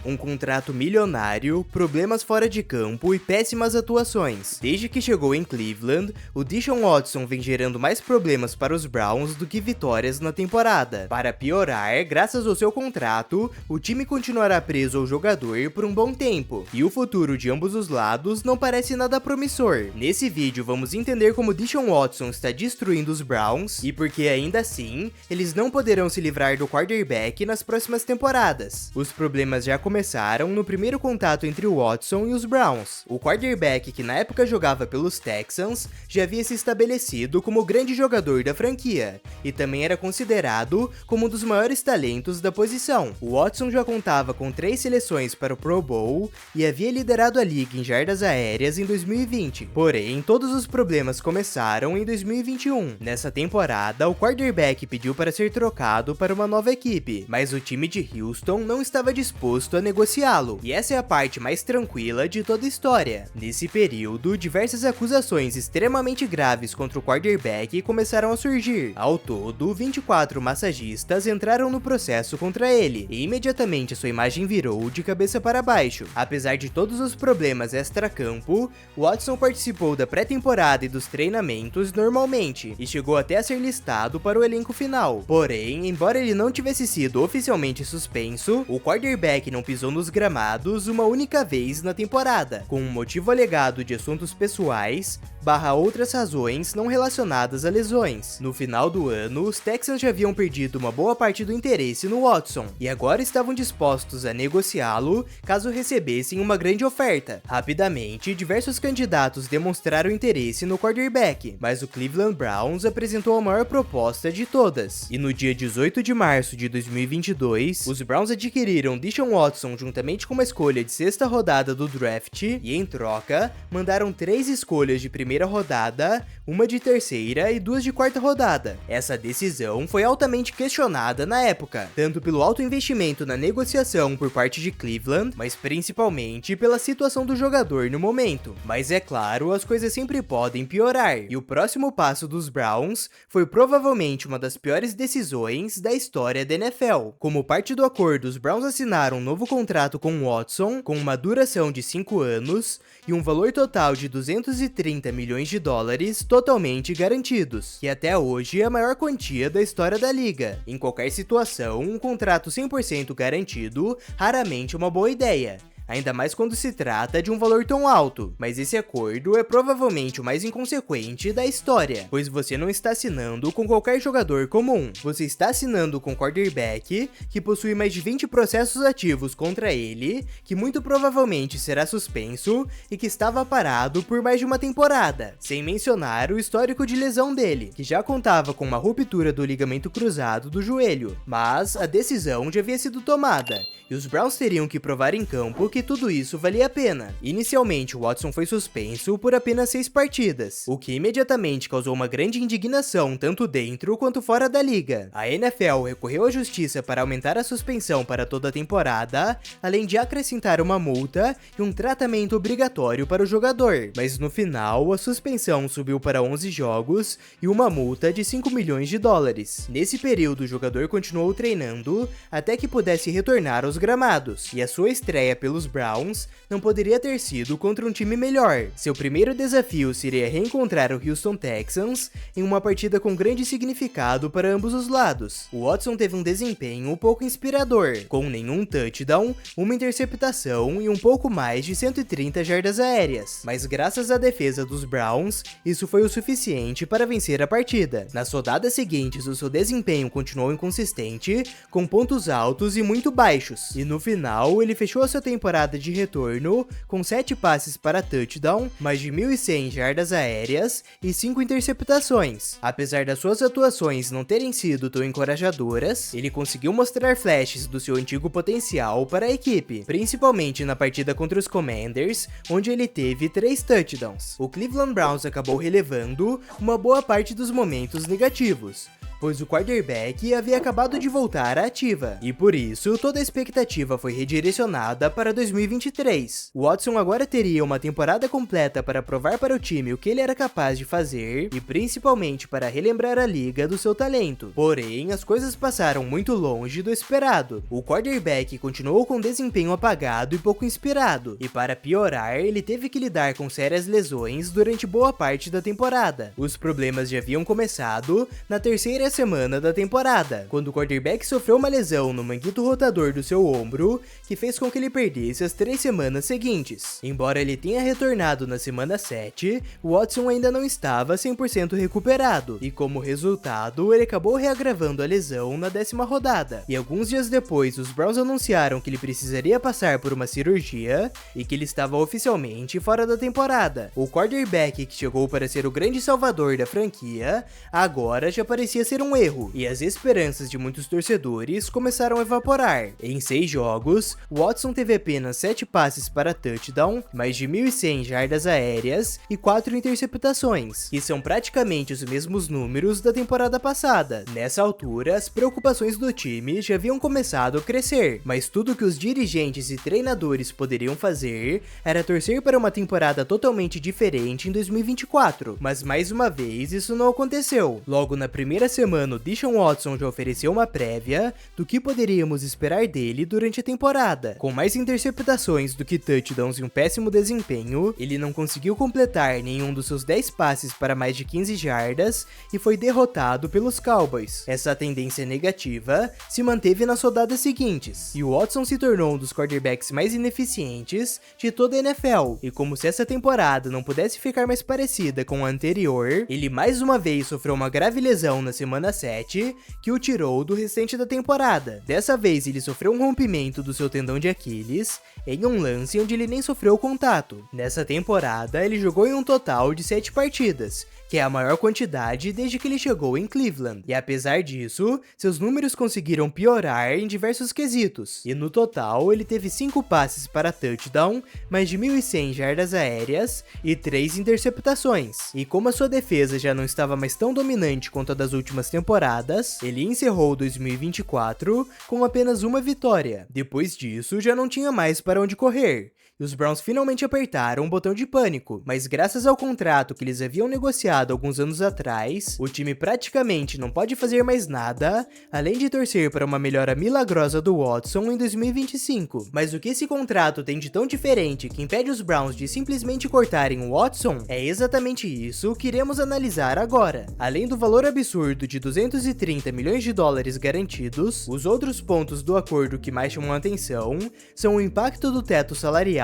Um contrato milionário, problemas fora de campo e péssimas atuações. Desde que chegou em Cleveland, o Deshaun Watson vem gerando mais problemas para os Browns do que vitórias na temporada. Para piorar, graças ao seu contrato, o time continuará preso ao jogador por um bom tempo, e o futuro de ambos os lados não parece nada promissor. Nesse vídeo vamos entender como Deshaun Watson está destruindo os Browns e por que ainda assim, eles não poderão se livrar do quarterback nas próximas temporadas. Os problemas já começaram no primeiro contato entre o Watson e os Browns. O quarterback, que na época jogava pelos Texans, já havia se estabelecido como o grande jogador da franquia, e também era considerado como um dos maiores talentos da posição. O Watson já contava com 3 seleções para o Pro Bowl e havia liderado a liga em jardas aéreas em 2020. Porém, todos os problemas começaram em 2021. Nessa temporada, o quarterback pediu para ser trocado para uma nova equipe, mas o time de Houston não estava disposto a negociá-lo, e essa é a parte mais tranquila de toda a história. Nesse período, diversas acusações extremamente graves contra o quarterback começaram a surgir. Ao todo, 24 massagistas entraram no processo contra ele, e imediatamente sua imagem virou de cabeça para baixo. Apesar de todos os problemas extra-campo, Watson participou da pré-temporada e dos treinamentos normalmente, e chegou até a ser listado para o elenco final. Porém, embora ele não tivesse sido oficialmente suspenso, o quarterback não pisou nos gramados uma única vez na temporada, com um motivo alegado de assuntos pessoais, outras razões não relacionadas a lesões. No final do ano, os Texans já haviam perdido uma boa parte do interesse no Watson, e agora estavam dispostos a negociá-lo caso recebessem uma grande oferta. Rapidamente, diversos candidatos demonstraram interesse no quarterback, mas o Cleveland Browns apresentou a maior proposta de todas. E no dia 18 de março de 2022, os Browns adquiriram Deshaun Watson juntamente com uma escolha de 6ª rodada do draft, e em troca, mandaram 3 escolhas de primeira rodada, uma de terceira e 2 de 4ª rodada. Essa decisão foi altamente questionada na época, tanto pelo alto investimento na negociação por parte de Cleveland, mas principalmente pela situação do jogador no momento. Mas é claro, as coisas sempre podem piorar, e o próximo passo dos Browns foi provavelmente uma das piores decisões da história da NFL. Como parte do acordo, os Browns assinaram um novo contrato com Watson, com uma duração de 5 anos e um valor total de 230 milhões de dólares totalmente garantidos, que até hoje é a maior quantia da história da liga. Em qualquer situação, um contrato 100% garantido raramente é uma boa ideia, ainda mais quando se trata de um valor tão alto, mas esse acordo é provavelmente o mais inconsequente da história, pois você não está assinando com qualquer jogador comum, você está assinando com um quarterback que possui mais de 20 processos ativos contra ele, que muito provavelmente será suspenso e que estava parado por mais de uma temporada, sem mencionar o histórico de lesão dele, que já contava com uma ruptura do ligamento cruzado do joelho. Mas a decisão já havia sido tomada, e os Browns teriam que provar em campo que tudo isso valia a pena. Inicialmente, Watson foi suspenso por apenas 6 partidas, o que imediatamente causou uma grande indignação tanto dentro quanto fora da liga. A NFL recorreu à justiça para aumentar a suspensão para toda a temporada, além de acrescentar uma multa e um tratamento obrigatório para o jogador, mas no final, a suspensão subiu para 11 jogos e uma multa de 5 milhões de dólares. Nesse período, o jogador continuou treinando até que pudesse retornar aos gramados, e a sua estreia pelos Browns não poderia ter sido contra um time melhor. Seu primeiro desafio seria reencontrar o Houston Texans em uma partida com grande significado para ambos os lados. O Watson teve um desempenho um pouco inspirador, com nenhum touchdown, uma interceptação e um pouco mais de 130 jardas aéreas, mas graças à defesa dos Browns, isso foi o suficiente para vencer a partida. Nas rodadas seguintes, o seu desempenho continuou inconsistente, com pontos altos e muito baixos, e no final ele fechou a sua temporada de retorno com 7 passes para touchdown, mais de 1.100 jardas aéreas e 5 interceptações. Apesar das suas atuações não terem sido tão encorajadoras, ele conseguiu mostrar flashes do seu antigo potencial para a equipe, principalmente na partida contra os Commanders, onde ele teve 3 touchdowns. O Cleveland Browns acabou relevando uma boa parte dos momentos negativos, pois o quarterback havia acabado de voltar à ativa, e por isso toda a expectativa foi redirecionada para 2023. Watson agora teria uma temporada completa para provar para o time o que ele era capaz de fazer, e principalmente para relembrar a liga do seu talento. Porém, as coisas passaram muito longe do esperado. O quarterback continuou com desempenho apagado e pouco inspirado, e para piorar, ele teve que lidar com sérias lesões durante boa parte da temporada. Os problemas já haviam começado na terceira semana da temporada, quando o quarterback sofreu uma lesão no manguito rotador do seu ombro, que fez com que ele perdesse as 3 semanas seguintes. Embora ele tenha retornado na semana 7, Watson ainda não estava 100% recuperado, e como resultado, ele acabou reagravando a lesão na 10ª rodada. E alguns dias depois, os Browns anunciaram que ele precisaria passar por uma cirurgia e que ele estava oficialmente fora da temporada. O quarterback que chegou para ser o grande salvador da franquia, agora já parecia ser um erro, e as esperanças de muitos torcedores começaram a evaporar. Em 6 jogos, Watson teve apenas 7 passes para touchdown, mais de 1.100 jardas aéreas e 4 interceptações, que são praticamente os mesmos números da temporada passada. Nessa altura, as preocupações do time já haviam começado a crescer, mas tudo que os dirigentes e treinadores poderiam fazer era torcer para uma temporada totalmente diferente em 2024, mas mais uma vez isso não aconteceu. Logo na primeira semana, o Deshaun Watson já ofereceu uma prévia do que poderíamos esperar dele durante a temporada. Com mais interceptações do que touchdowns e um péssimo desempenho, ele não conseguiu completar nenhum dos seus 10 passes para mais de 15 jardas e foi derrotado pelos Cowboys. Essa tendência negativa se manteve nas rodadas seguintes, e o Watson se tornou um dos quarterbacks mais ineficientes de toda a NFL, e como se essa temporada não pudesse ficar mais parecida com a anterior, ele mais uma vez sofreu uma grave lesão na semana 7, que o tirou do restante da temporada. Dessa vez ele sofreu um rompimento do seu tendão de Aquiles, em um lance onde ele nem sofreu contato. Nessa temporada, ele jogou em um total de 7 partidas, que é a maior quantidade desde que ele chegou em Cleveland. E apesar disso, seus números conseguiram piorar em diversos quesitos. E no total, ele teve 5 passes para touchdown, mais de 1.100 jardas aéreas e 3 interceptações. E como a sua defesa já não estava mais tão dominante quanto a das últimas temporadas, ele encerrou 2024 com apenas uma vitória. Depois disso, já não tinha mais para onde correr. E os Browns finalmente apertaram o botão de pânico, mas graças ao contrato que eles haviam negociado alguns anos atrás, o time praticamente não pode fazer mais nada, além de torcer para uma melhora milagrosa do Watson em 2025. Mas o que esse contrato tem de tão diferente que impede os Browns de simplesmente cortarem o Watson? É exatamente isso que iremos analisar agora. Além do valor absurdo de 230 milhões de dólares garantidos, os outros pontos do acordo que mais chamam a atenção são o impacto do teto salarial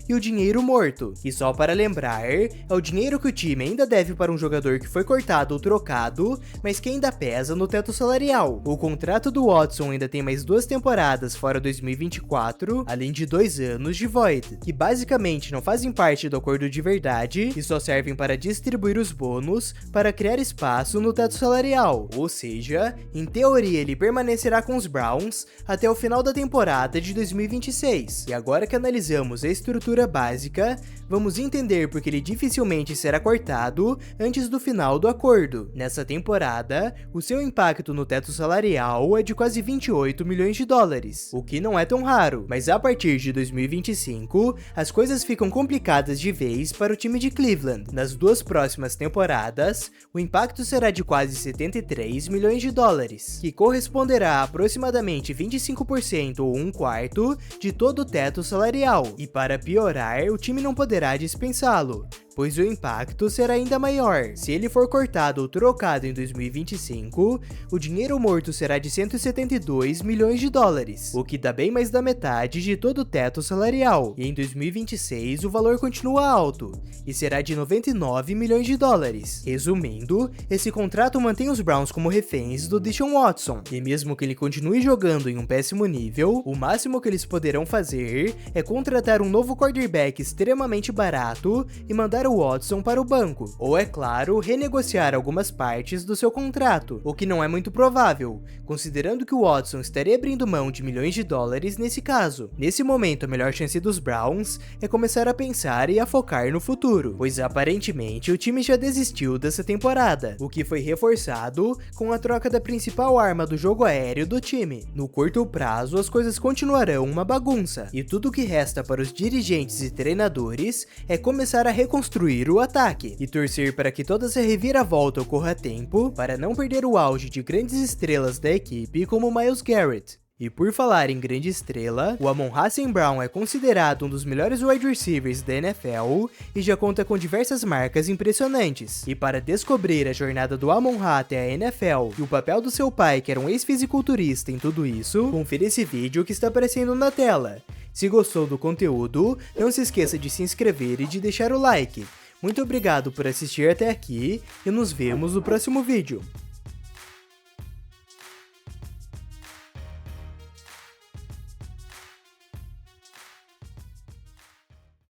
e o dinheiro morto, e só para lembrar, é o dinheiro que o time ainda deve para um jogador que foi cortado ou trocado, mas que ainda pesa no teto salarial. O contrato do Watson ainda tem mais 2 temporadas fora 2024, além de 2 anos de void, que basicamente não fazem parte do acordo de verdade e só servem para distribuir os bônus para criar espaço no teto salarial, ou seja, em teoria ele permanecerá com os Browns até o final da temporada de 2026. E agora que analisamos a estrutura básica, vamos entender porque ele dificilmente será cortado antes do final do acordo. Nessa temporada, o seu impacto no teto salarial é de quase 28 milhões de dólares, o que não é tão raro, mas a partir de 2025, as coisas ficam complicadas de vez para o time de Cleveland. Nas 2 próximas temporadas, o impacto será de quase 73 milhões de dólares, que corresponderá a aproximadamente 25% ou 1/4 de todo o teto salarial. E para piorar, o time não poderá dispensá-lo, pois o impacto será ainda maior. Se ele for cortado ou trocado em 2025, o dinheiro morto será de 172 milhões de dólares, o que dá bem mais da metade de todo o teto salarial. E em 2026, o valor continua alto, e será de 99 milhões de dólares. Resumindo, esse contrato mantém os Browns como reféns do Deshaun Watson, e mesmo que ele continue jogando em um péssimo nível, o máximo que eles poderão fazer é contratar um novo quarterback extremamente barato e mandar mandar o Watson para o banco, ou é claro, renegociar algumas partes do seu contrato, o que não é muito provável, considerando que o Watson estaria abrindo mão de milhões de dólares nesse caso. Nesse momento, a melhor chance dos Browns é começar a pensar e a focar no futuro, pois aparentemente o time já desistiu dessa temporada, o que foi reforçado com a troca da principal arma do jogo aéreo do time. No curto prazo, as coisas continuarão uma bagunça, e tudo o que resta para os dirigentes e treinadores é começar a reconstruir o ataque, e torcer para que toda essa reviravolta ocorra a tempo, para não perder o auge de grandes estrelas da equipe como Myles Garrett. E por falar em grande estrela, o Amon-Ra St. Brown é considerado um dos melhores wide receivers da NFL e já conta com diversas marcas impressionantes. E para descobrir a jornada do Amon-Ra até a NFL e o papel do seu pai, que era um ex-fisiculturista em tudo isso, confira esse vídeo que está aparecendo na tela. Se gostou do conteúdo, não se esqueça de se inscrever e de deixar o like. Muito obrigado por assistir até aqui e nos vemos no próximo vídeo.